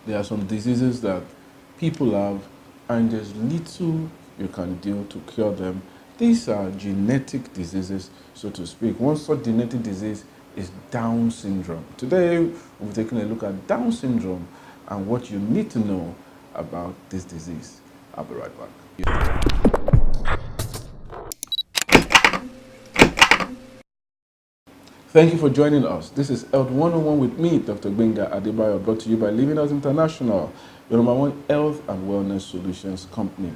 There are some diseases that people have, and there's little you can do to cure them. These are genetic diseases, so to speak. One such genetic disease is Down syndrome. Today, we'll be taking a look at Down syndrome and what you need to know about this disease. I'll be right back. Thank you for joining us. This is Health101 with me, Dr. Benga Adebayo, brought to you by Livinghealth International, the #1 health and wellness solutions company.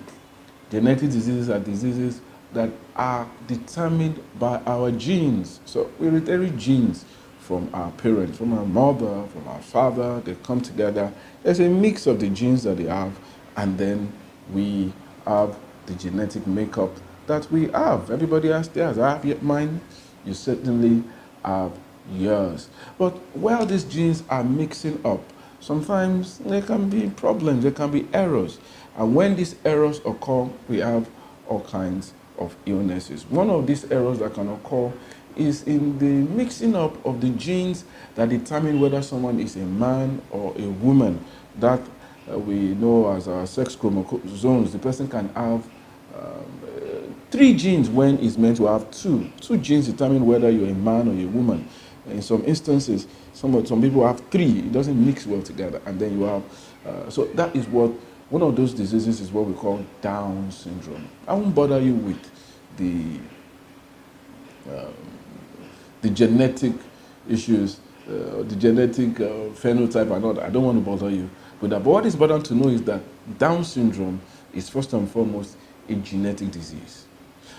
Genetic diseases are diseases that are determined by our genes. So we inherit genes from our parents, from our mother, from our father. They come together. There's a mix of the genes that they have, and then we have the genetic makeup that we have. Everybody has theirs. I have mine. You certainly have yours. But while these genes are mixing up, sometimes there can be problems, there can be errors. And when these errors occur, we have all kinds of illnesses. One of these errors that can occur is in the mixing up of the genes that determine whether someone is a man or a woman. That we know as our sex chromosomes. The person can have 3 genes when it's meant to have 2. 2 genes determine whether you're a man or a woman. In some instances, some people have 3. It doesn't mix well together, and then you have. So that is what one of those diseases is what we call Down syndrome. I won't bother you with the genetic issues, the genetic phenotype and all that. I don't want to bother you with that. But what is important to know is that Down syndrome is first and foremost a genetic disease.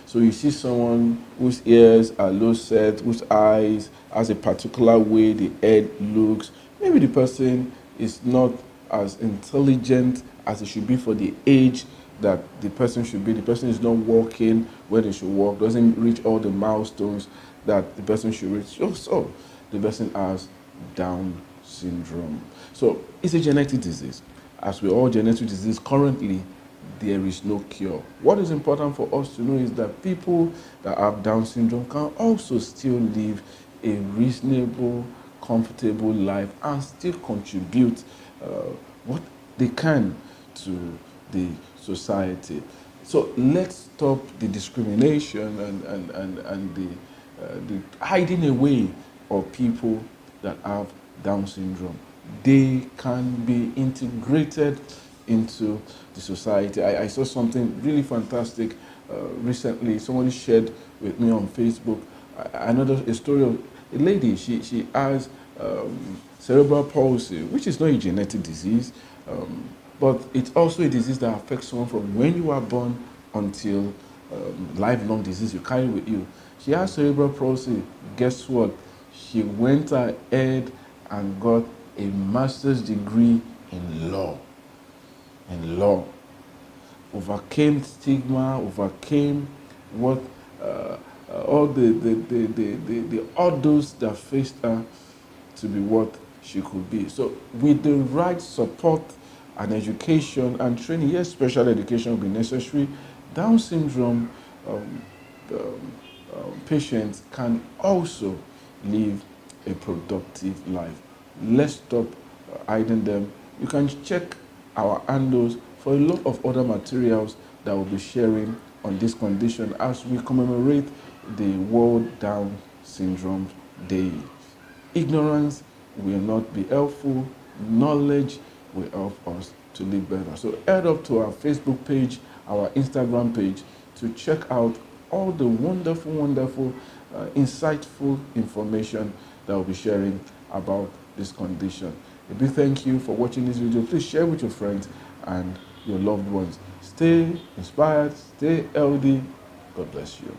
So you see someone whose ears are low set, whose eyes has a particular way the head looks. Maybe the person is not as intelligent as it should be for the age that the person should be. The person is not walking where they should walk, doesn't reach all the milestones that the person should reach. So the person has Down syndrome. So it's a genetic disease. As with all genetic disease, currently there is no cure. What is important for us to know is that people that have Down syndrome can also still live a reasonable, comfortable life and still contribute what they can to the society. So let's stop the discrimination and the hiding away of people that have Down syndrome. They can be integrated into the society. I saw something really fantastic recently. Somebody shared with me on Facebook. I know a story of a lady. She has cerebral palsy, which is not a genetic disease, but it's also a disease that affects someone from when you are born until lifelong disease you carry with you. She has cerebral palsy. Guess what? She went ahead and got a master's degree in law. Overcame stigma, overcame what all the odds that faced her to be what she could be. So with the right support and education and training, yes, special education will be necessary. Down syndrome patients can also live a productive life. Let's stop hiding them. You can check our handles for a lot of other materials that we'll be sharing on this condition as we commemorate the World Down Syndrome Day. Ignorance will not be helpful. Knowledge will help us to live better. So head up to our Facebook page, our Instagram page, to check out all the wonderful, insightful information that we'll be sharing about this condition. A big thank you for watching this video. Please share with your friends and your loved ones. Stay inspired, stay healthy. God bless you.